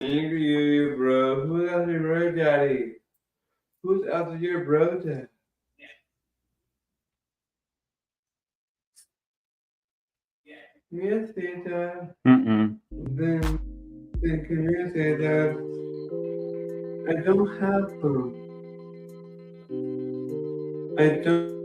You, bro. Who's after your bro, daddy? Who's after your bro, daddy? Yes, Santa. Then can you say that I don't have food? I don't.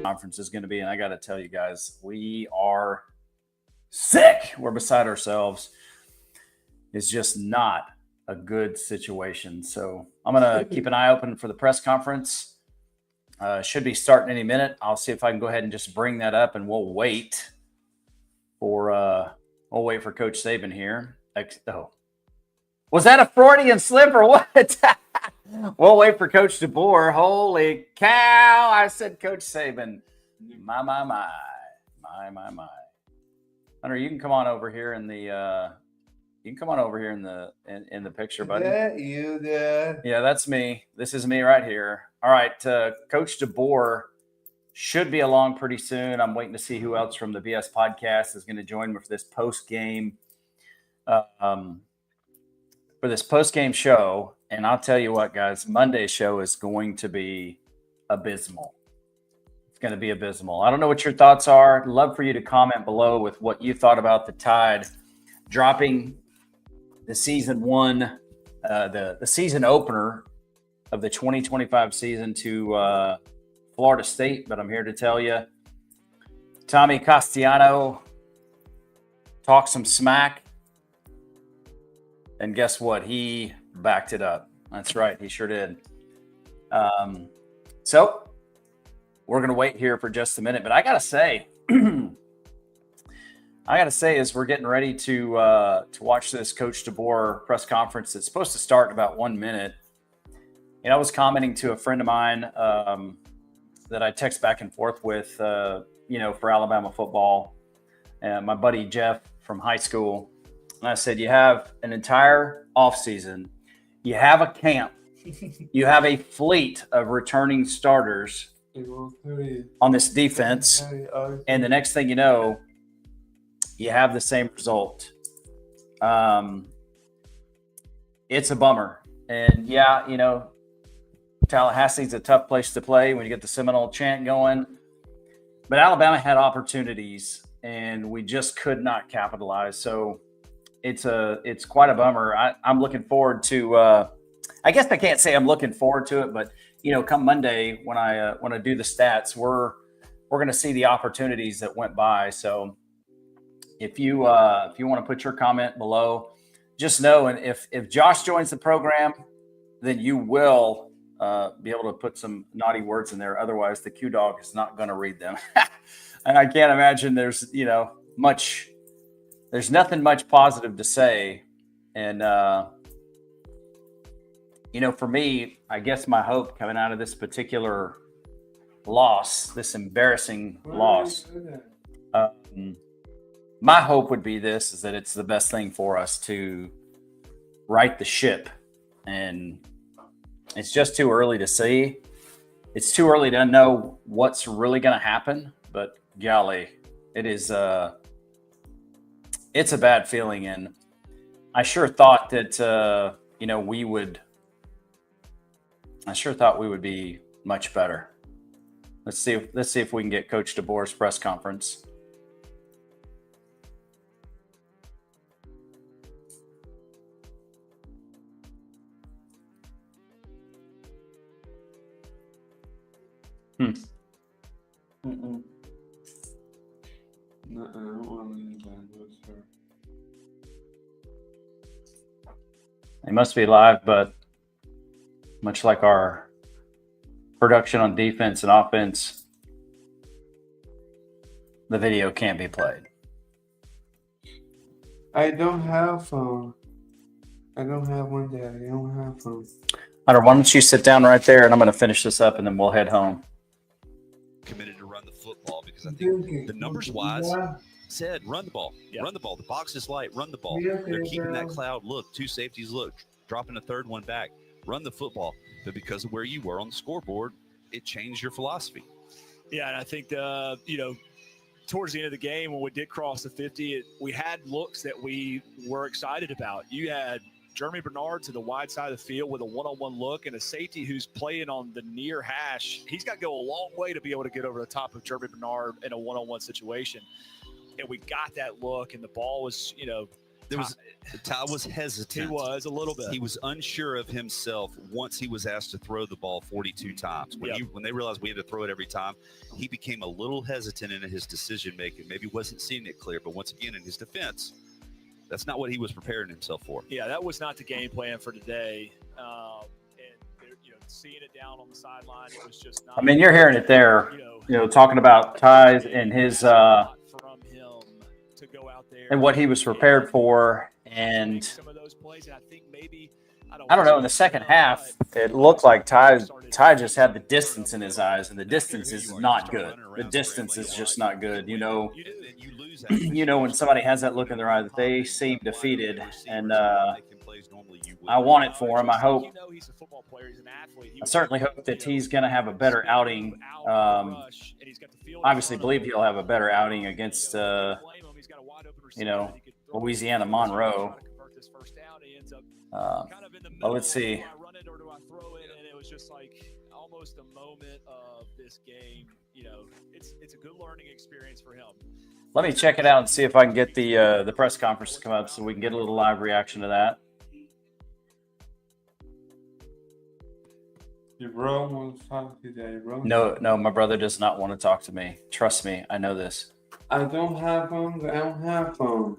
Conference is going to be, and I got to tell you guys, we are sick. We're beside ourselves. It's just not a good situation. So I'm going to keep an eye open for the press conference. Should be starting any minute. I'll see if I can go ahead and just bring that up, and we'll wait for Coach Saban here. Oh, was that a Freudian slip or what? We'll wait for Coach DeBoer. Holy cow! I said Coach Saban. My. Hunter, you can come on over here in the. You can come on over here in the picture, buddy. Is that you, Dad? Yeah, that's me. This is me right here. All right, Coach DeBoer should be along pretty soon. I'm waiting to see who else from the BS podcast is going to join me for this post game. For this post game show. And I'll tell you what, guys, Monday's show is going to be abysmal. It's going to be abysmal. I don't know what your thoughts are. I'd love for you to comment below with what you thought about the Tide dropping the season one, the season opener of the 2025 season to Florida State. But I'm here to tell you, Tommy Castellano talked some smack. And guess what? He backed it up. That's right. He sure did. So we're going to wait here for just a minute. But I got to say, as we're getting ready to watch this Coach DeBoer press conference that's supposed to start in about 1 minute, I was commenting to a friend of mine that I text back and forth with, for Alabama football, my buddy Jeff from high school. And I said, you have an entire offseason. You have a camp. You have a fleet of returning starters on this defense. And the next thing you know, you have the same result. It's a bummer. And, yeah, Tallahassee's a tough place to play when you get the Seminole chant going. But Alabama had opportunities, and we just could not capitalize. So it's quite a bummer. I'm looking forward to. I guess I can't say I'm looking forward to it, but come Monday when I do the stats, we're going to see the opportunities that went by. So if you want to put your comment below, just know, and if Josh joins the program, then you will be able to put some naughty words in there. Otherwise, the Q Dog is not going to read them, and I can't imagine there's much. There's nothing much positive to say. And, for me, I guess my hope coming out of this particular loss, this embarrassing loss, my hope would be is that it's the best thing for us to right the ship. And it's just too early to see. It's too early to know what's really going to happen. But golly, it is it's a bad feeling, and I sure thought that we would. I sure thought we would be much better. Let's see if we can get Coach DeBoer's press conference. No, I don't want to leave language, sir. They must be live, but much like our production on defense and offense, the video can't be played. I don't have phone. I don't have one, Daddy. I don't have phone. Hunter, why don't you sit down right there, and I'm going to finish this up, and then we'll head home. Committed to run the football because I think the numbers-wise said run the ball. Yeah. Run the ball. The box is light. Run the ball. They're keeping that cloud look. 2 safeties look. Dropping a third one back. Run the football. But because of where you were on the scoreboard, it changed your philosophy. Yeah, and I think, towards the end of the game, when we did cross the 50, we had looks that we were excited about. You had Jeremy Bernard to the wide side of the field with a one-on-one look, and a safety who's playing on the near hash. He's got to go a long way to be able to get over the top of Jeremy Bernard in a one-on-one situation. And we got that look, and the ball was, Ty was hesitant. He was a little bit. He was unsure of himself once he was asked to throw the ball 42 times. When they realized we had to throw it every time, he became a little hesitant in his decision making. Maybe wasn't seeing it clear, but once again, in his defense, that's not what he was preparing himself for. Yeah, that was not the game plan for today. Seeing it down on the sideline, it was just not. I mean, you're hearing it there. Talking about Ty's and his from him to go out there and what he was prepared for, and some of those plays. And I think maybe I don't know. In the second half, it looked like Ty just had the distance in his eyes, and the distance is not good. The distance is just not good. When somebody has that look in their eye, that they seem defeated, and I want it for him. I hope. I certainly hope that he's going to have a better outing. Obviously, believe he'll have a better outing against, Louisiana Monroe. But let's see. It was just like almost a moment of this game. It's a good learning experience for him. Let me check it out and see if I can get the press conference to come up so we can get a little live reaction to that. Your bro wants to talk to you, Daddy, bro. No, my brother does not want to talk to me. Trust me, I know this. I don't have phone. I don't have phone.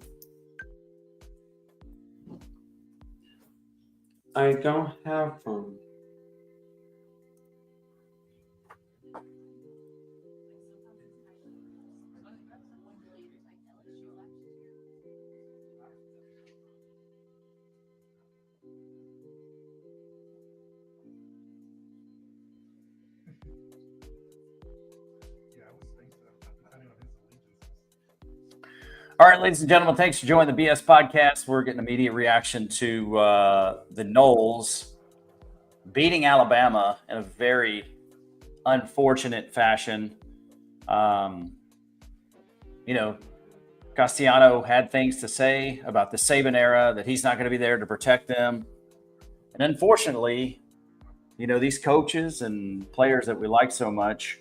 I don't have phone. All right, ladies and gentlemen, thanks for joining the BS podcast. We're getting immediate reaction to the Noles beating Alabama in a very unfortunate fashion. Castellano had things to say about the Saban era, that he's not going to be there to protect them. And unfortunately, these coaches and players that we like so much,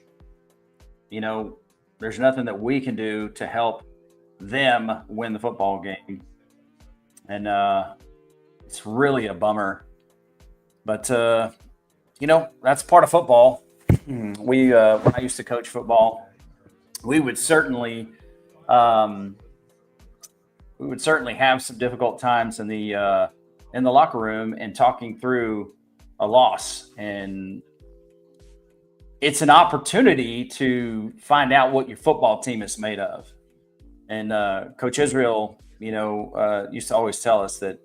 there's nothing that we can do to help them win the football game. And it's really a bummer. But, that's part of football. When I used to coach football, we would certainly have some difficult times in the locker room and talking through a loss. And it's an opportunity to find out what your football team is made of. And Coach Israel, used to always tell us that,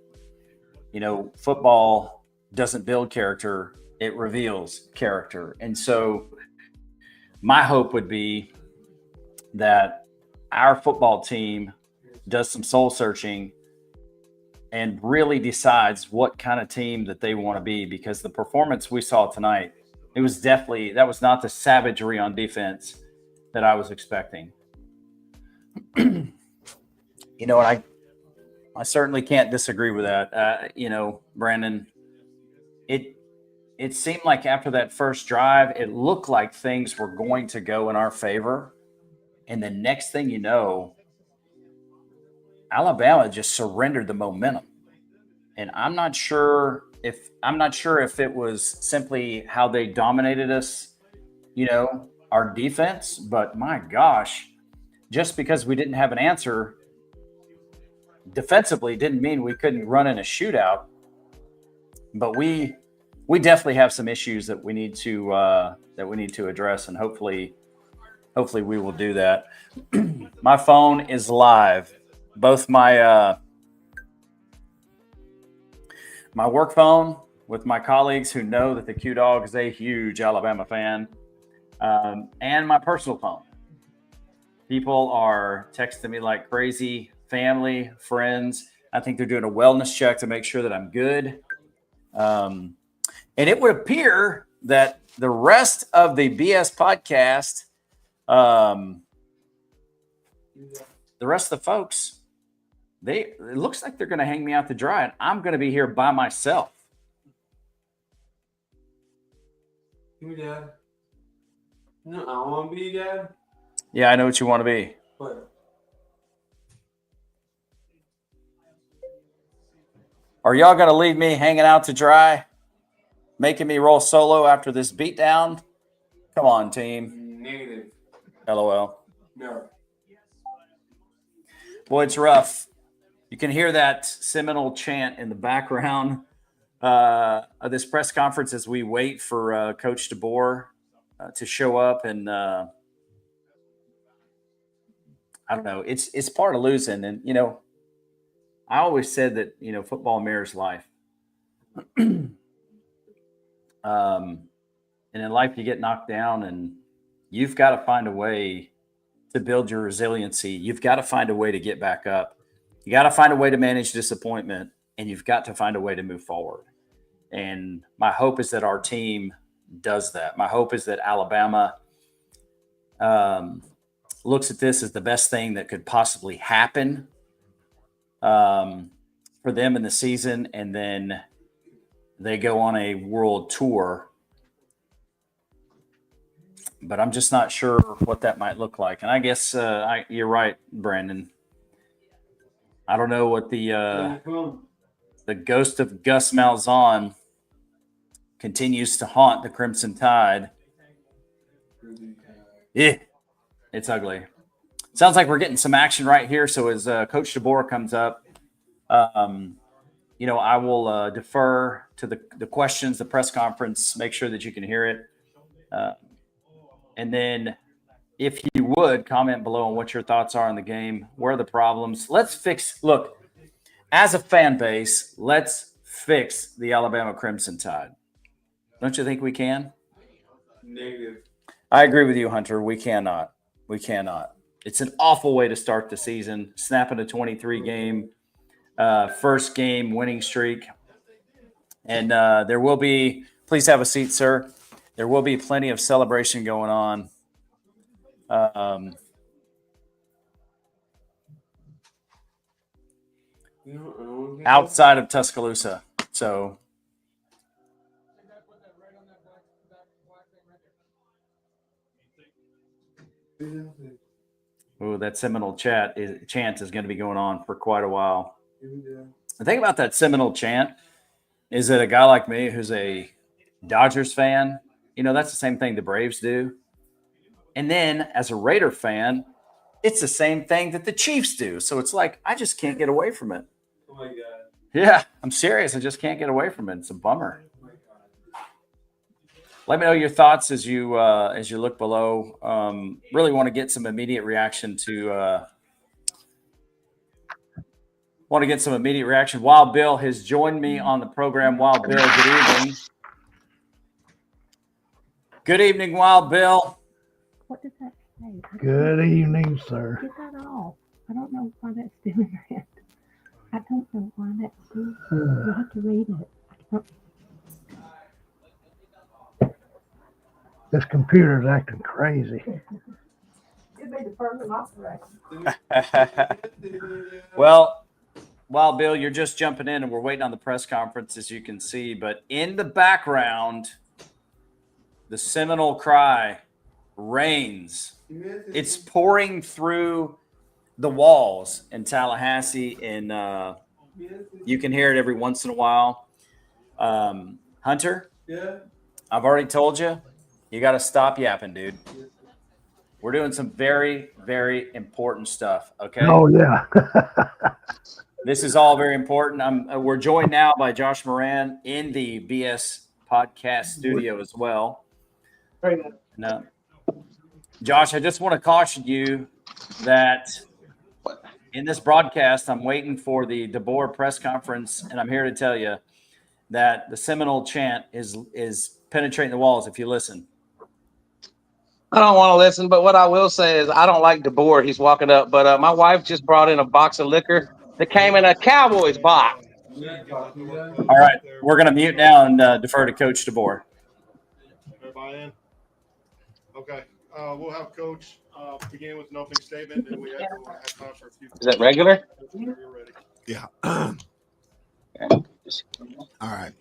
football doesn't build character, it reveals character. And so my hope would be that our football team does some soul searching and really decides what kind of team that they want to be, because the performance we saw tonight, that was not the savagery on defense that I was expecting. And I certainly can't disagree with that. Brandon, it seemed like after that first drive, it looked like things were going to go in our favor. And the next thing you know, Alabama just surrendered the momentum. And I'm not sure if it was simply how they dominated us, our defense, but my gosh, just because we didn't have an answer defensively didn't mean we couldn't run in a shootout. But we we definitely have some issues that we need to address, and hopefully we will do that. My phone is live. Both my my work phone with my colleagues who know that the Q Dog is a huge Alabama fan, and my personal phone. People are texting me like crazy, family, friends. I think they're doing a wellness check to make sure that I'm good. And it would appear that the rest of the BS podcast, the rest of the folks, it looks like they're going to hang me out to dry, and I'm going to be here by myself. You Dad? No, I want to be Dad. Yeah, I know what you want to be. What? Are y'all going to leave me hanging out to dry, making me roll solo after this beatdown? Come on, team. Negative. LOL. No. Boy, it's rough. You can hear that Seminole chant in the background of this press conference as we wait for Coach DeBoer to show up. And I don't know. It's part of losing. And, you know, I always said that, you know, football mirrors life. And in life, you get knocked down, and you've got to find a way to build your resiliency. You've got to find a way to get back up. You got to find a way to manage disappointment, and you've got to find a way to move forward. And my hope is that our team does that. My hope is that Alabama looks at this as the best thing that could possibly happen for them in the season, and then they go on a world tour. But I'm just not sure what that might look like. And I guess you're right, Brandon. I don't know what the ghost of Gus Malzahn continues to haunt the Crimson Tide. Yeah, it's ugly. Sounds like we're getting some action right here. So as Coach DeBoer comes up, you know, I will defer to the questions, the press conference, make sure that you can hear it. And then if you would comment below on what your thoughts are on the game, where are the problems? Look, as a fan base, let's fix the Alabama Crimson Tide. Don't you think we can? Negative. I agree with you, Hunter. We cannot. We cannot. It's an awful way to start the season, snapping a 23-game first game winning streak. And there will be – please have a seat, sir. There will be plenty of celebration going on. Outside of Tuscaloosa. So that Seminole chant is going to be going on for quite a while. The thing about that Seminole chant is that a guy like me who's a Dodgers fan, you know, that's the same thing the Braves do. And then as a Raider fan, it's the same thing that the Chiefs do. So it's like, I just can't get away from it. Oh my God. Yeah, I'm serious. I just can't get away from it. It's a bummer. Oh my God. Let me know your thoughts as you look below. Really want to get some immediate reaction to Wild Bill has joined me on the program. Wild Bill, good evening. Good evening, Wild Bill. What does that say? Good evening, sir. Get that off. I don't know why that's doing that. I don't know why that's doing that. You'll have to read it. This computer's acting crazy. It'd be the person operating. Well, Wild Bill, you're just jumping in, and we're waiting on the press conference, as you can see. But in the background, the Seminole cry reigns. It's pouring through the walls in Tallahassee, and you can hear it every once in a while. Hunter, Yeah. I've already told you, you got to stop yapping, dude. We're doing some very, very important stuff, okay? Oh, yeah. This is all very important. We're joined now by Josh Moran in the BS podcast studio as well. No, Josh, I just want to caution you that in this broadcast, I'm waiting for the DeBoer press conference, and I'm here to tell you that the Seminole chant is penetrating the walls if you listen. I don't want to listen, but what I will say is I don't like DeBoer. He's walking up, but my wife just brought in a box of liquor that came in a Cowboys box. All right, we're going to mute now and defer to Coach DeBoer. Everybody in? Okay. We'll have Coach begin with an opening statement, and we have time for a few. Is that regular? You're ready. Yeah. All right.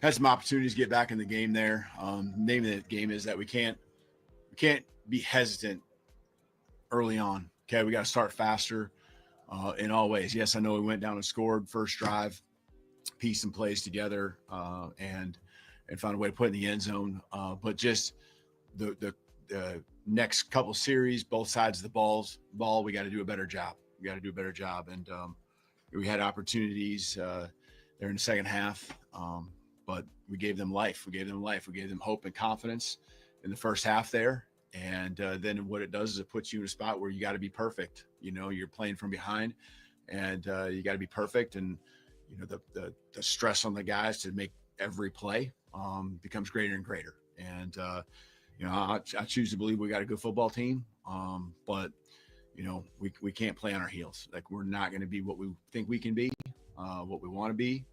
Had some opportunities to get back in the game there. Name of the game is that we can't be hesitant early on. Okay, we got to start faster in all ways. Yes, I know we went down and scored first drive, pieced some plays together, and found a way to put it in the end zone. But just the next couple series, both sides of the ball, we got to do a better job. And we had opportunities there in the second half, but we gave them life. We gave them hope and confidence in the first half there. And then what it does is it puts you in a spot where you got to be perfect. You know, you're playing from behind, and you got to be perfect. And you know, the stress on the guys to make every play becomes greater and greater. And you know, I choose to believe we got a good football team, but you know, we can't play on our heels. Like, we're not going to be what we think we can be, what we want to be,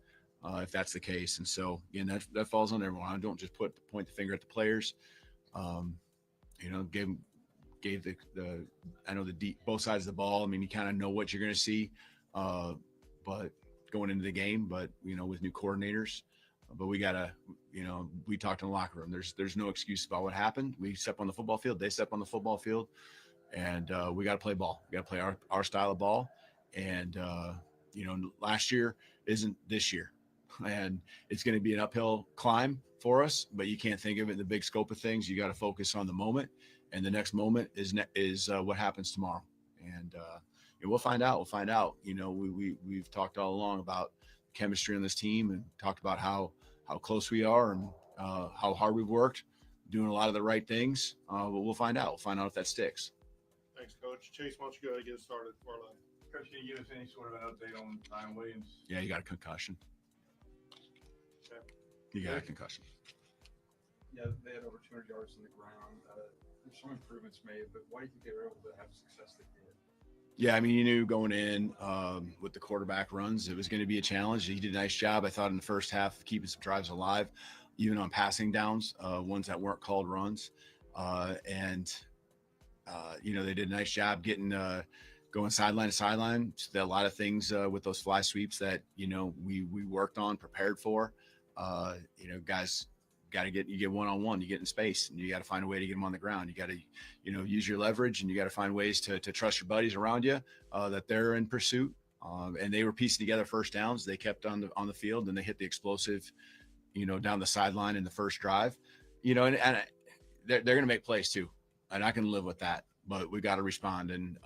if that's the case. And so, again, that falls on everyone. I don't just point the finger at the players. You know, gave the I know the deep both sides of the ball. I mean, you kind of know what you're going to see, but going into the game, but you know, with new coordinators. But we gotta, you know, we talked in the locker room. There's no excuse about what happened. We step on the football field. They step on the football field, and we got to play ball. We got to play our style of ball. And you know, last year isn't this year, and it's going to be an uphill climb for us. But you can't think of it in the big scope of things. You got to focus on the moment, and the next moment is what happens tomorrow. And we'll find out. You know, we've talked all along about chemistry on this team, and talked about how close we are, and how hard we've worked, doing a lot of the right things. But we'll find out. We'll find out if that sticks. Thanks, Coach. Chase, why don't you go ahead and get started for our line? Coach, can you give us any sort of an update on Ryan Williams? Yeah, you got a concussion. Okay. You got a concussion. Yeah, they had over 200 yards on the ground. There's some improvements made, but why do you think they were able to have success they did? Yeah, I mean, you knew going in with the quarterback runs, it was going to be a challenge. He did a nice job, I thought, in the first half of keeping some drives alive, even on passing downs, ones that weren't called runs. You know, they did a nice job getting going sideline to sideline. So a lot of things with those fly sweeps that, you know, we worked on, prepared for. You know, guys you get one-on-one, you get in space, and you got to find a way to get them on the ground. You got to, you know, use your leverage, and you got to find ways to trust your buddies around you, that they're in pursuit. And they were piecing together first downs. They kept on the field, and they hit the explosive, you know, down the sideline in the first drive, you know, and they're going to make plays too. And I can live with that, but we got to respond. And,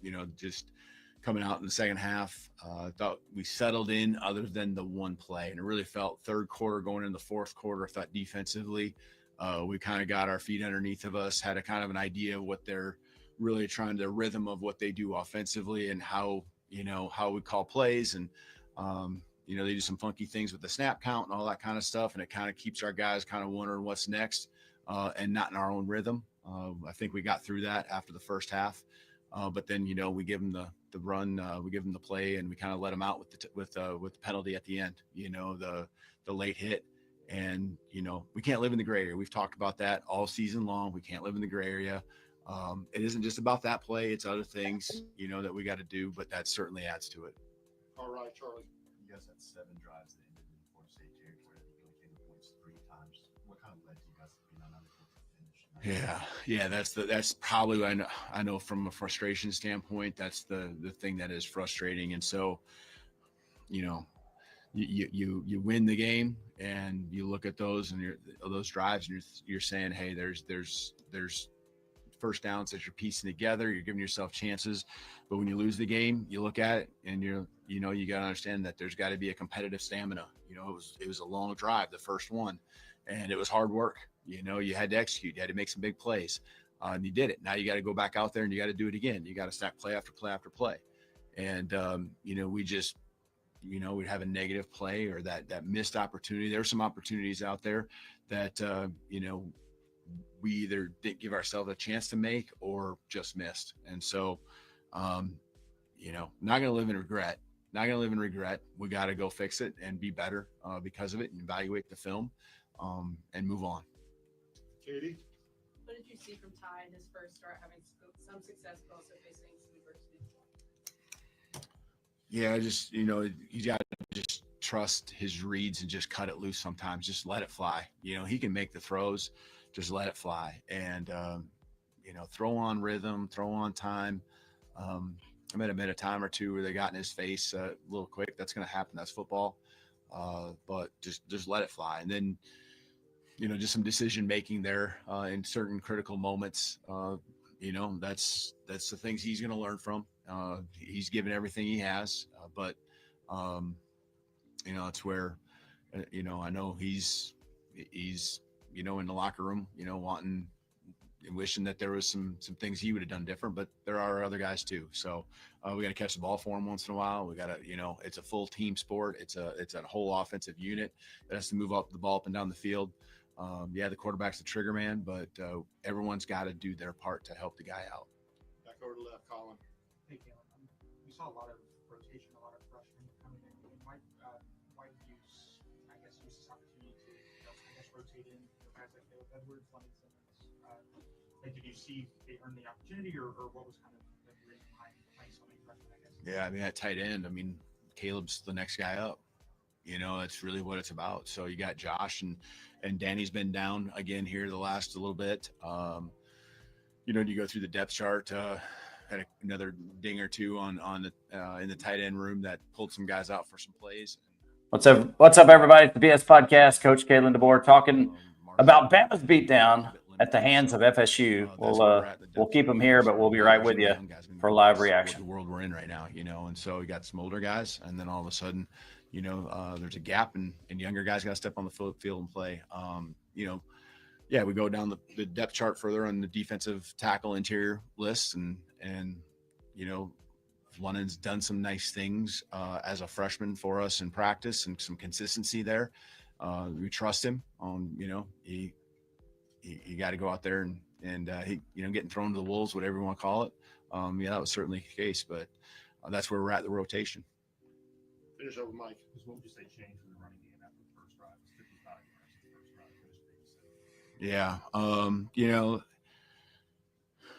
you know, just coming out in the second half, thought we settled in other than the one play. And it really felt third quarter going into the fourth quarter. I thought defensively, we kind of got our feet underneath of us, had a kind of an idea of what they're really trying to rhythm of what they do offensively, and how, you know, how we call plays. And, you know, they do some funky things with the snap count and all that kind of stuff. And it kind of keeps our guys kind of wondering what's next, and not in our own rhythm. I think we got through that after the first half. But then, you know, we give them the run, we give them the play, and we kind of let them out with the penalty at the end, you know, the late hit. And, you know, we can't live in the gray area. We've talked about that all season long. We can't live in the gray area. It isn't just about that play. It's other things, you know, that we got to do, but that certainly adds to it. All right, Charlie. You guys had 7 drives that ended in Florida State territory. You only came to points 3 times. What kind of led you guys to be on another finish? Yeah. That's probably what I know from a frustration standpoint. That's the thing that is frustrating. And so, you know, you win the game, and you look at those and those drives, and you're saying, hey, there's first downs that you're piecing together. You're giving yourself chances. But when you lose the game, you look at it and you got to understand that there's got to be a competitive stamina. It was a long drive, the first one, and it was hard work. You had to execute. You had to make some big plays. And you did it. Now you got to go back out there and you got to do it again. You got to stack play after play after play. And, we'd have a negative play or that missed opportunity. There were some opportunities out there that, we either didn't give ourselves a chance to make or just missed. And so, not going to live in regret. Not going to live in regret. We got to go fix it and be better because of it and evaluate the film and move on. Katie? What did you see from Ty in his first start, having some success, but also facing some adversity? Yeah, just, you got to just trust his reads and just cut it loose sometimes. Just let it fly. He can make the throws. Just let it fly. And, throw on rhythm, throw on time. I might have been a time or two where they got in his face a little quick. That's going to happen. That's football. But just let it fly. And then, just some decision making there in certain critical moments. That's the things he's going to learn from. He's given everything he has, but it's where I know he's in the locker room, wanting and wishing that there was some things he would have done different, but there are other guys too. So we got to catch the ball for him once in a while. We got to, it's a full team sport. It's a whole offensive unit that has to move up the ball up and down the field. The quarterback's the trigger man, but everyone's got to do their part to help the guy out. Back over to left, Colin. Hey, Caleb. We saw a lot of rotation, a lot of freshmen coming in. Why did you use this opportunity to, rotate in guys like Caleb Edwards, London Simmons? Did you see they earned the opportunity, or what was kind of the reason behind playing so many freshmen, I guess? Yeah, at tight end, Caleb's the next guy up. That's really what it's about. So you got Josh and Danny's been down again here the last little bit. You go through the depth chart, had another ding or two on the in the tight end room that pulled some guys out for some plays. What's up, everybody? It's the BS Podcast. Coach Kalen DeBoer talking about Bama's beatdown at the hands of FSU. We'll keep them here, but we'll be right with you for live reaction. The world we're in right now, and so you got some older guys, and then all of a sudden, there's a gap, and younger guys got to step on the field and play. We go down the depth chart further on the defensive tackle interior list, and London's done some nice things as a freshman for us in practice and some consistency there. We trust him. You got to go out there and he, getting thrown to the wolves, whatever you want to call it. That was certainly the case, but that's where we're at the rotation. Finish over, Mike. What would you say changed in the running game after the first drive? It was 55 yards the first drive.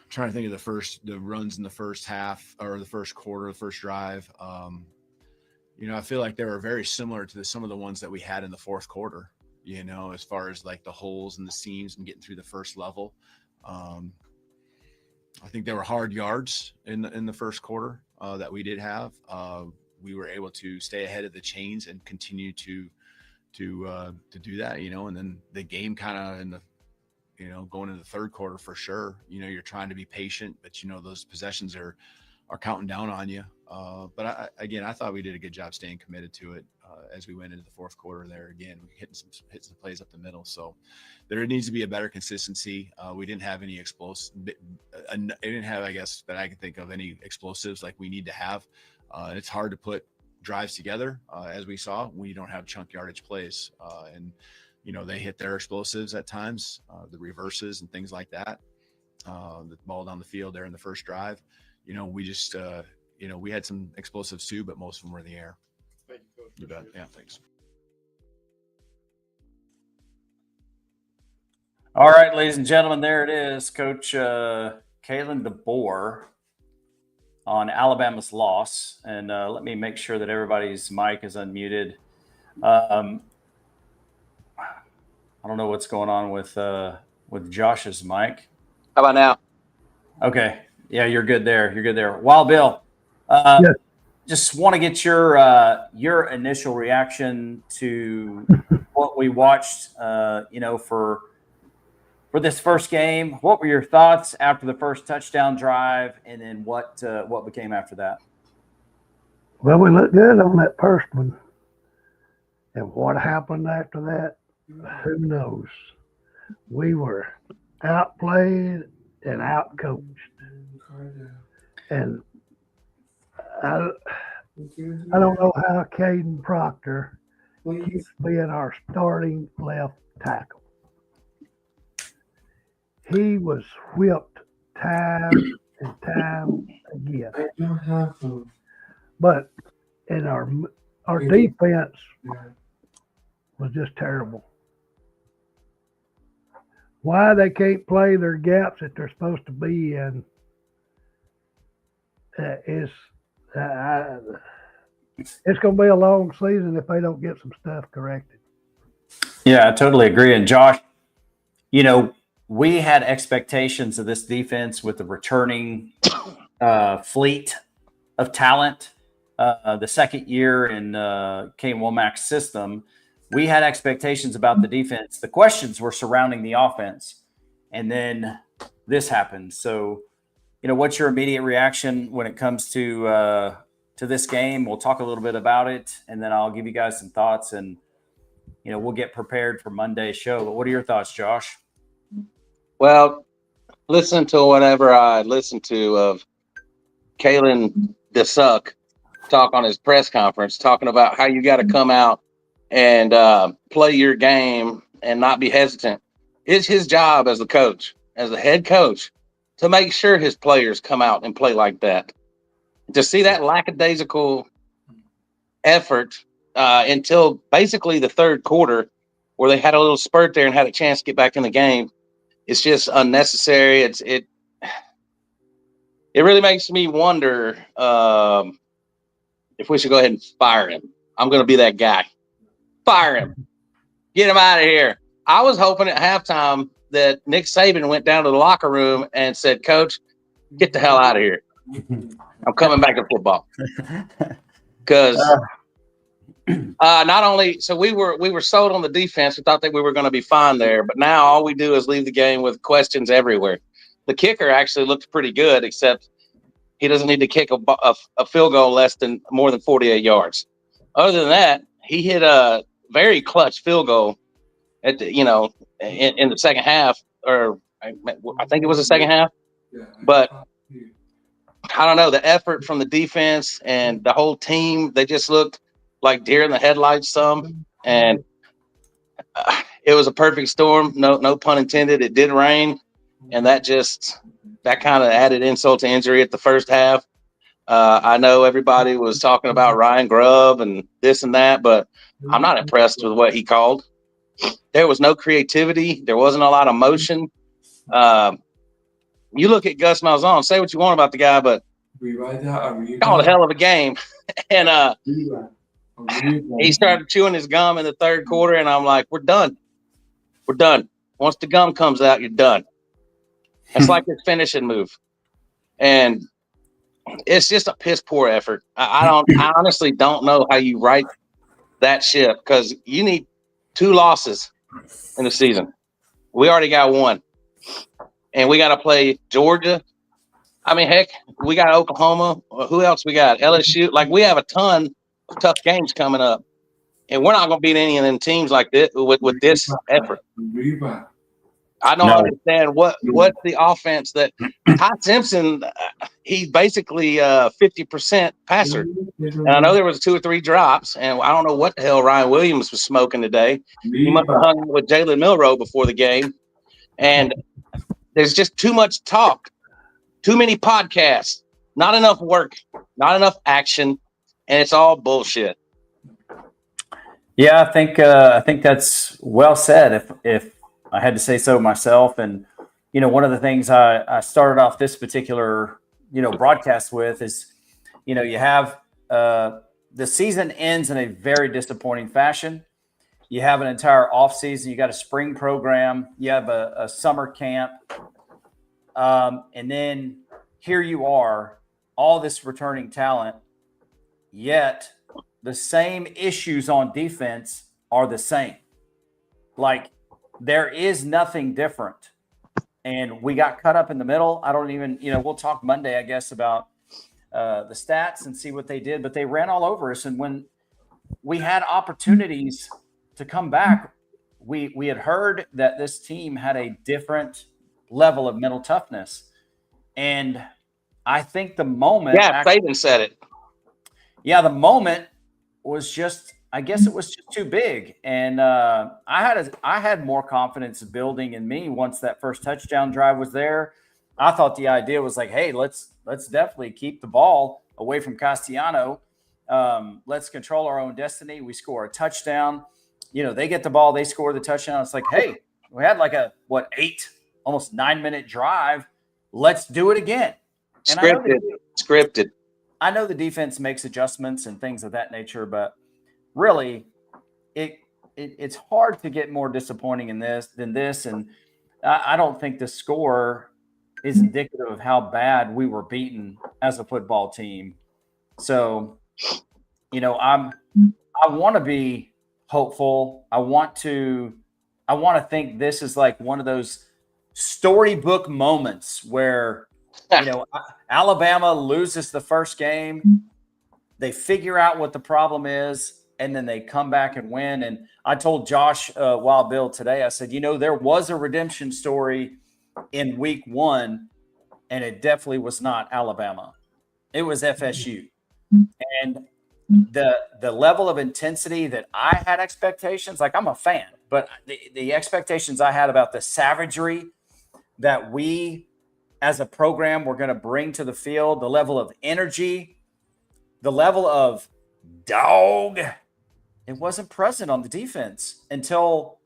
Trying to think of the runs in the first half or the first quarter, the first drive. I feel like they were very similar to some of the ones that we had in the fourth quarter, as far as like the holes and the seams and getting through the first level. I think there were hard yards in the first quarter that we did have. We were able to stay ahead of the chains and continue to do that, and then the game kind of in the, going into the third quarter for sure, you're trying to be patient, but those possessions are counting down on you. But I thought we did a good job staying committed to it as we went into the fourth quarter there. Again, we hitting some plays up the middle. So there needs to be a better consistency. We didn't have any explosives. I didn't have, I guess, that I can think of any explosives like we need to have. It's hard to put drives together, as we saw, when you don't have chunk yardage plays. And they hit their explosives at times, the reverses and things like that. The ball down the field there in the first drive. We just, we had some explosives too, but most of them were in the air. Thank you, Coach. You bet. Yeah, thanks. All right, ladies and gentlemen, there it is. Coach Kalen DeBoer on Alabama's loss. And let me make sure that everybody's mic is unmuted. I don't know what's going on with Josh's mic. How about now? Okay. Yeah, you're good there. You're good there. Wild Bill, Yes. just want to get your initial reaction to what we watched, for for this first game. What were your thoughts after the first touchdown drive, and then what became after that? Well, we looked good on that first one. And what happened after that, who knows? We were outplayed and outcoached. And I don't know how Caden Proctor keeps being our starting left tackle. He was whipped time and time again. But in our defense was just terrible. Why they can't play their gaps that they're supposed to be in is it's going to be a long season if they don't get some stuff corrected. Yeah, I totally agree. And Josh, you know, we had expectations of this defense with the returning fleet of talent. The second year in Kane Womack's system, we had expectations about the defense. The questions were surrounding the offense, and then this happened. So, you know, what's your immediate reaction when it comes to this game? We'll talk a little bit about it, and then I'll give you guys some thoughts, and you know, we'll get prepared for Monday's show. But what are your thoughts, Josh? Well, listen to whatever I listened to of Kalen DeSuck talk on his press conference, talking about how you got to come out and play your game and not be hesitant. It's his job as the coach, as the head coach, to make sure his players come out and play like that. To see that lackadaisical effort until basically the third quarter, where they had a little spurt there and had a chance to get back in the game, it's just unnecessary. It really makes me wonder if we should go ahead and fire him. I'm going to be that guy. Fire him. Get him out of here. I was hoping at halftime that Nick Saban went down to the locker room and said, Coach, get the hell out of here. I'm coming back to football. Because not only – so we were sold on the defense. We thought that we were going to be fine there. But now all we do is leave the game with questions everywhere. The kicker actually looked pretty good, except he doesn't need to kick a field goal more than 48 yards. Other than that, he hit a very clutch field goal at the, in the second half, or I think it was the second half. But I don't know, the effort from the defense and the whole team, they just looked like deer in the headlights some. And it was a perfect storm. No pun intended. It did rain. And that kind of added insult to injury at the first half. I know everybody was talking about Ryan Grubb and this and that, but I'm not impressed with what he called. There was no creativity. There wasn't a lot of motion. You look at Gus Malzahn, say what you want about the guy, but called a hell of a game. And he started chewing his gum in the third quarter, and I'm like, we're done. We're done. Once the gum comes out, you're done. It's like his finishing move. And it's just a piss poor effort. I honestly don't know how you right that ship, because you need 2 losses in the season. We already got 1. And we got to play Georgia. I mean, heck, we got Oklahoma. Who else we got? LSU. Like, we have a ton of tough games coming up. And we're not going to beat any of them teams like this with this effort. I don't understand what the offense that Ty Simpson, he's basically 50% passer. And I know there was 2 or 3 drops, and I don't know what the hell Ryan Williams was smoking today. He must have hung with Jalen Milroe before the game. And there's just too much talk, too many podcasts, not enough work, not enough action, and it's all bullshit. Yeah, I think that's well said. If I had to say so myself. And, one of the things I started off this particular, broadcast with is, you have the season ends in a very disappointing fashion. You have an entire off season. You got a spring program. You have a summer camp. And then here you are, all this returning talent, yet the same issues on defense are the same. Like, there is nothing different. and we got cut up in the middle. I don't even, we'll talk Monday, I guess, about the stats and see what they did, but they ran all over us. And when we had opportunities to come back, we had heard that this team had a different level of mental toughness. And I think the moment. Yeah, Saban said it. Yeah, the moment was just, I guess it was just too big. And I had more confidence building in me once that first touchdown drive was there. I thought the idea was like, hey, let's definitely keep the ball away from Castellano. Let's control our own destiny. We score a touchdown. They get the ball, they score the touchdown. It's like, hey, we had like a 8, almost 9-minute drive. Let's do it again. And Scripted. I know the defense makes adjustments and things of that nature, but really, it's hard to get more disappointing than this. And I don't think the score is indicative of how bad we were beaten as a football team. So, I want to be hopeful. I want to think this is like one of those storybook moments where, Alabama loses the first game. They figure out what the problem is, and then they come back and win. And I told Josh Wild Bill today, I said, there was a redemption story in week 1, and it definitely was not Alabama. It was FSU. And the level of intensity that I had expectations, like I'm a fan, but the expectations I had about the savagery that we as a program were going to bring to the field, the level of energy, the level of dog, it wasn't present on the defense until,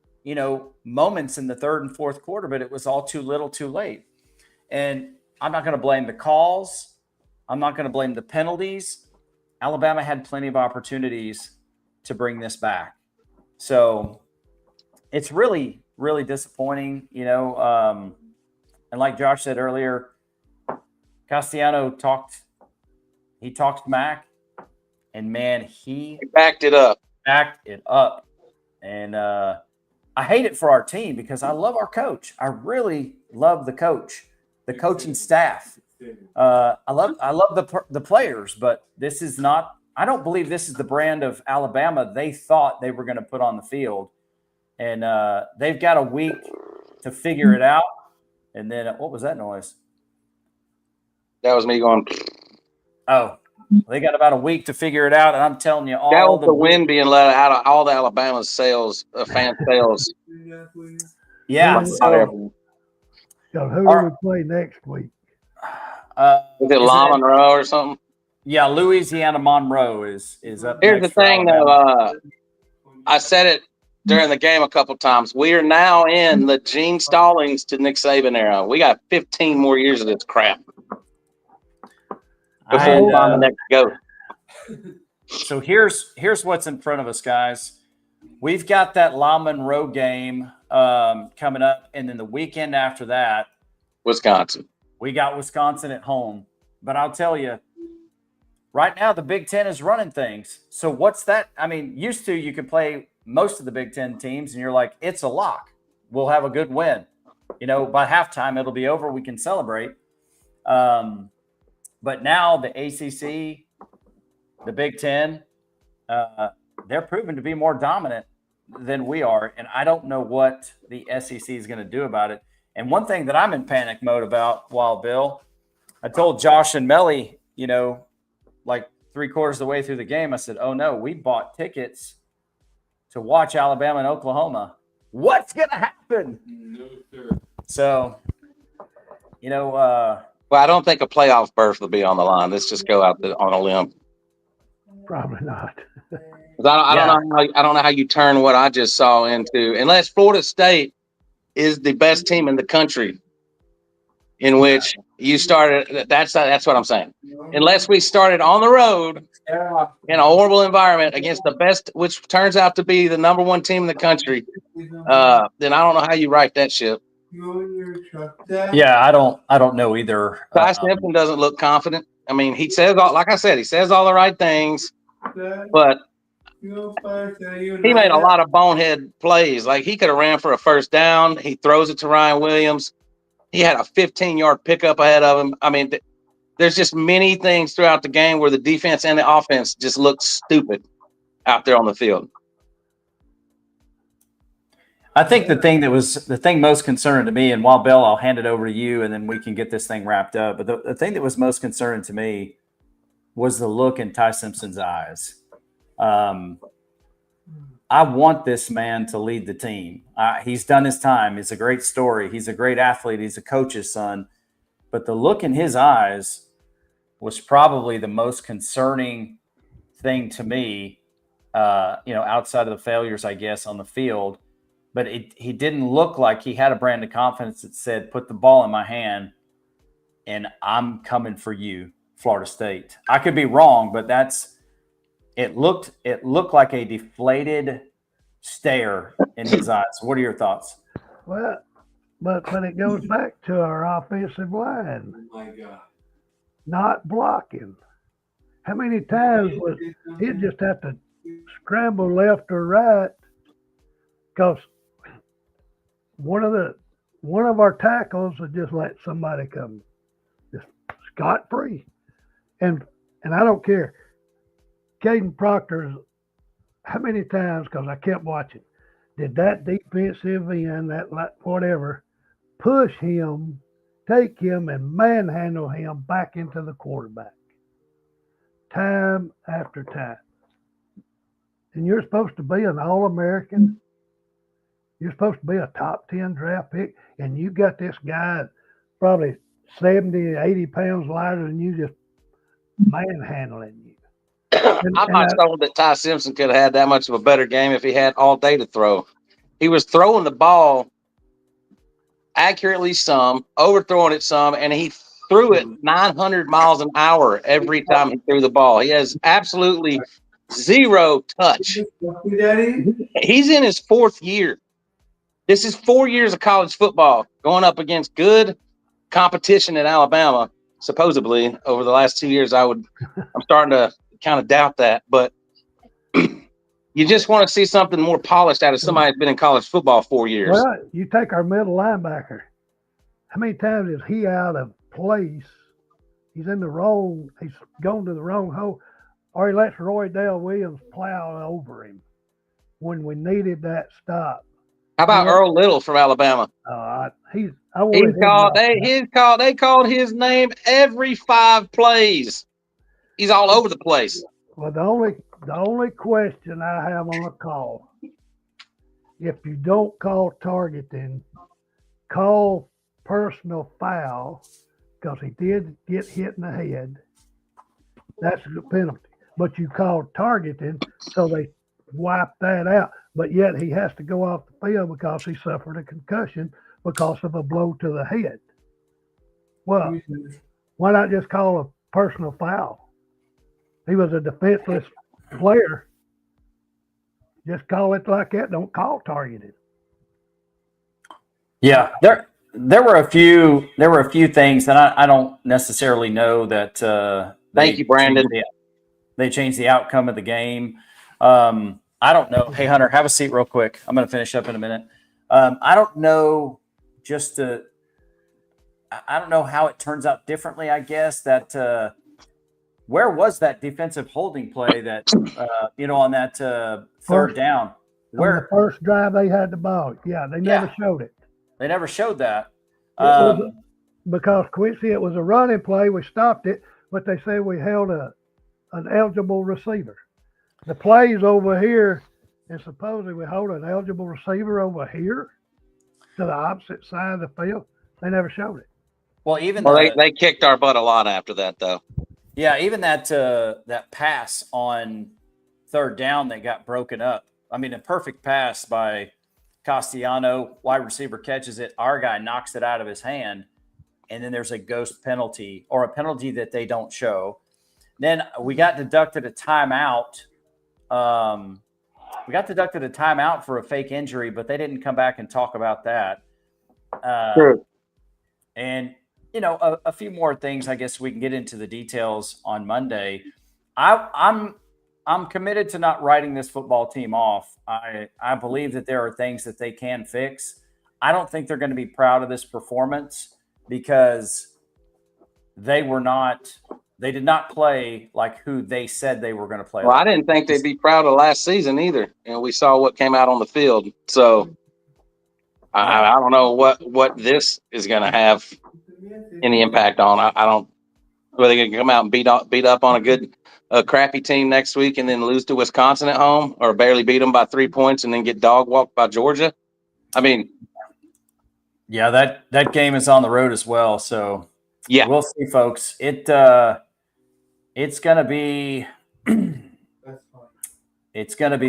moments in the third and fourth quarter, but it was all too little too late. And I'm not going to blame the calls. I'm not going to blame the penalties. Alabama had plenty of opportunities to bring this back. So it's really, really disappointing, and like Josh said earlier, Castellano talked Mac, and man, he backed it up. And I hate it for our team because I love our coach. I really love the coach, the coaching staff. I love the players, but this is not. I don't believe this is the brand of Alabama they thought they were going to put on the field, and they've got a week to figure it out. And then what was that noise? That was me going. Oh, they got about a week to figure it out, and I'm telling you, all that was the wind being let out of all the Alabama sales, fan sales. Yeah. So who do we play next week? Is it La Monroe or something? Yeah, Louisiana Monroe is up. Here's the thing, though. I said it during the game a couple times. We are now in the Gene Stallings to Nick Saban era. We got 15 more years of this crap before we find the next goat. So here's what's in front of us, guys. We've got that La Monroe game coming up, and then the weekend after that, Wisconsin. We got Wisconsin at home. But I'll tell you, right now the Big Ten is running things. So what's that? I mean, used to you could play most of the Big Ten teams, and you're like, it's a lock. We'll have a good win. By halftime, it'll be over. We can celebrate. But now the ACC, the Big Ten, they're proven to be more dominant than we are. And I don't know what the SEC is going to do about it. And one thing that I'm in panic mode about, Wild Bill, I told Josh and Melly, like 3/4 of the way through the game, I said, oh, no, we bought tickets to watch Alabama and Oklahoma. What's going to happen? No, sir. So, well, I don't think a playoff berth will be on the line. Let's just go out on a limb. Probably not. I don't know how you turn what I just saw into, unless Florida State is the best team in the country, in which you started. That's what I'm saying. Unless we started on the road in a horrible environment against the best, which turns out to be the number 1 team in the country, then I don't know how you right that ship. Yeah, I don't know either. Ty Simpson doesn't look confident. I mean, he says like I said, he says all the right things, but he made a lot of bonehead plays. Like he could have ran for a first down. He throws it to Ryan Williams. He had a 15-yard pickup ahead of him. I mean, there's just many things throughout the game where the defense and the offense just looked stupid out there on the field. I think the thing most concerning to me, and while Bill, I'll hand it over to you, and then we can get this thing wrapped up. But the thing that was most concerning to me was the look in Ty Simpson's eyes. I want this man to lead the team. He's done his time. He's a great story. He's a great athlete. He's a coach's son. But the look in his eyes was probably the most concerning thing to me, outside of the failures, I guess, on the field. But he didn't look like he had a brand of confidence that said, put the ball in my hand and I'm coming for you, Florida State. I could be wrong, but it looked like a deflated stare in his eyes. What are your thoughts? Well, but it goes back to our offensive line. Oh my God. Not blocking. How many times was he'd just have to scramble left or right because one of our tackles would just let somebody come just scot-free. And I don't care. Caden Proctor's, how many times, because I kept watching, did that defensive end, that whatever, push him, take him, and manhandle him back into the quarterback? Time after time. And you're supposed to be an All-American. You're supposed to be a top 10 draft pick, and you got this guy probably 70, 80 pounds lighter than you, just manhandling you. I'm not told that Ty Simpson could have had that much of a better game if he had all day to throw. He was throwing the ball accurately some, overthrowing it some, and he threw it 900 miles an hour every time he threw the ball. He has absolutely zero touch. He's in his fourth year. This is 4 years of college football going up against good competition in Alabama, supposedly. Over the last 2 years, I'm starting to kind of doubt that. But you just want to see something more polished out of somebody that's been in college football 4 years. Well, you take our middle linebacker. How many times is he out of place? He's in the wrong, he's going to the wrong hole, or he lets Roy Dale Williams plow over him when we needed that stop. How about Earl Little from Alabama? They called his name every 5 plays. He's all over the place. Well, the only question I have on a call, if you don't call targeting, call personal foul, because he did get hit in the head. That's the penalty. But you call targeting, so they wipe that out. But yet he has to go off the field because he suffered a concussion because of a blow to the head. Well, why not just call a personal foul? He was a defenseless player. Just call it like that. Don't call targeted. Yeah, there were a few things that I don't necessarily know that. Thank you, Brandon. They changed the outcome of the game. I don't know. Hey, Hunter, have a seat real quick. I'm going to finish up in a minute. I don't know. I don't know how it turns out differently. I guess that where was that defensive holding play that on that third down? Where on the first drive they had the ball? Yeah, they never showed it. They never showed that. Because Quincy, it was a running play. We stopped it, but they say we held an eligible receiver. The play's over here, and supposedly we hold an eligible receiver over here to the opposite side of the field. They never showed it. Well, they kicked our butt a lot after that, though. Yeah, even that pass on third down that got broken up. I mean, a perfect pass by Castellano, wide receiver catches it. Our guy knocks it out of his hand, and then there's a ghost penalty or a penalty that they don't show. Then we got deducted a timeout. We got deducted a timeout for a fake injury, but they didn't come back and talk about that. Sure. And, a few more things. I guess we can get into the details on Monday. I'm committed to not writing this football team off. I believe that there are things that they can fix. I don't think they're going to be proud of this performance. because they did not play like who they said they were going to play. Well, I didn't think they'd be proud of last season either. And we saw what came out on the field. So I don't know what this is going to have any impact on. I don't. Are they going to come out and beat up on a crappy team next week and then lose to Wisconsin at home, or barely beat them by 3 points and then get dog walked by Georgia? I mean, yeah, that game is on the road as well. So yeah, we'll see, folks. It's going to be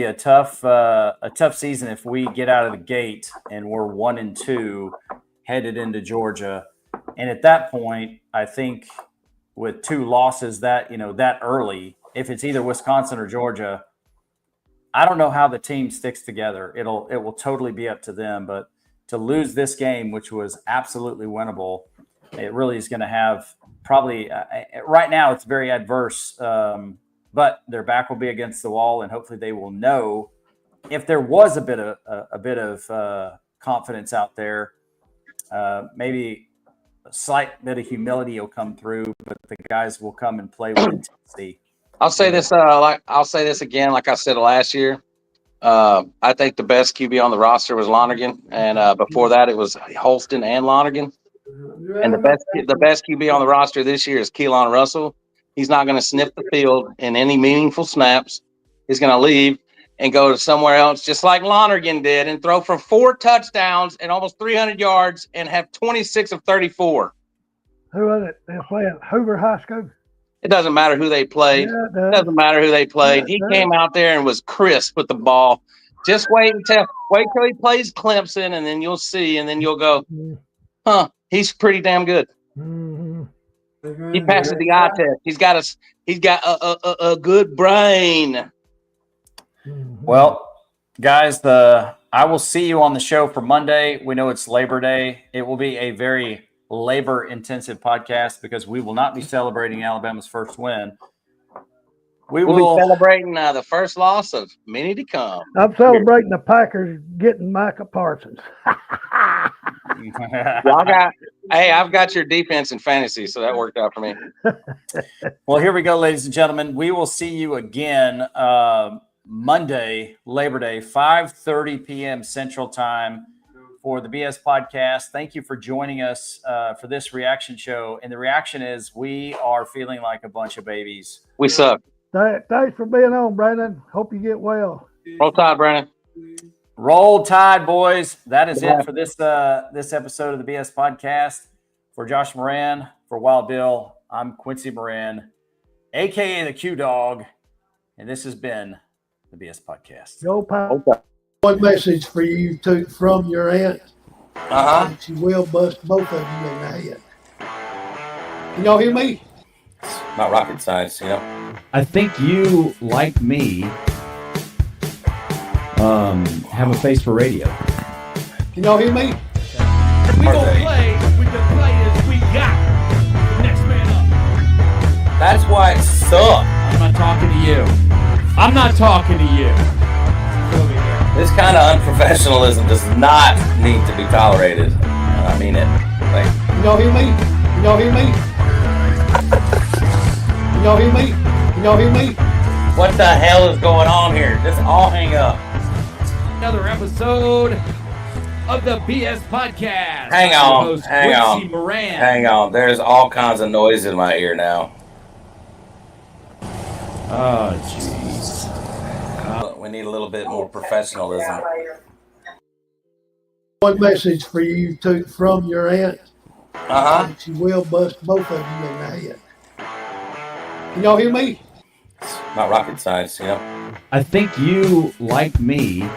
a tough season if we get out of the gate and we're 1-2 headed into Georgia. And at that point, I think with 2 losses that early, if it's either Wisconsin or Georgia, I don't know how the team sticks together. It will totally be up to them. But to lose this game, which was absolutely winnable, it really is going to have probably right now it's very adverse. But their back will be against the wall, and hopefully they will know if there was a bit of confidence out there. Maybe a slight bit of humility will come through, but the guys will come and play with intensity. I'll say this. I'll say this again, like I said last year. I think the best QB on the roster was Lonergan, and before that it was Holston and Lonergan. And the best QB on the roster this year is Keelan Russell. He's not going to sniff the field in any meaningful snaps. He's going to leave and go to somewhere else, just like Lonergan did, and throw for 4 touchdowns and almost 300 yards and have 26 of 34. Who was it? They're playing Hoover High School. It doesn't matter who they played. Yeah, it doesn't matter who they played. He came out there and was crisp with the ball. Just wait till he plays Clemson, and then you'll see, and then you'll go, huh, he's pretty damn good. Mm-hmm. He passes the eye test. He's got a good brain. Well, guys, I will see you on the show for Monday. We know it's Labor Day. It will be a very labor-intensive podcast because we will not be celebrating Alabama's first win. We'll be celebrating the first loss of many to come. I'm celebrating the Packers getting Micah Parsons. I've got your defense in fantasy, so that worked out for me. Well, here we go, ladies and gentlemen. We will see you again Monday, Labor Day, 5:30 p.m. Central Time for the BS Podcast. Thank you for joining us for this reaction show. And the reaction is we are feeling like a bunch of babies. We suck. Thanks for being on, Brandon. Hope you get well. Roll Tide, Brandon. Roll Tide, boys. That is it for this episode of the BS Podcast. For Josh Moran, for Wild Bill, I'm Quincy Moran, a.k.a. the Q-Dog, and this has been the BS Podcast. Go, Pop. One message for you from your aunt. She will bust both of you in the head. Can y'all hear me? Not rocket science, you know. I think you, like me, have a face for radio. Can y'all hear me? We gonna play with the players we got. Next man up. That's why it sucks. I'm not talking to you. I'm not talking to you. This kind of unprofessionalism does not need to be tolerated. I mean it. Can y'all hear me? Can y'all hear me? Can y'all hear me? Can y'all hear me? What the hell is going on here? Just all hang up. Another episode of the BS Podcast. Hang on. Moran. Hang on. There's all kinds of noise in my ear now. Oh, jeez. We need a little bit more professionalism. One message for you from your aunt. She will bust both of you in the head. Can y'all hear me? Not rocket science, you know. I think you, like me,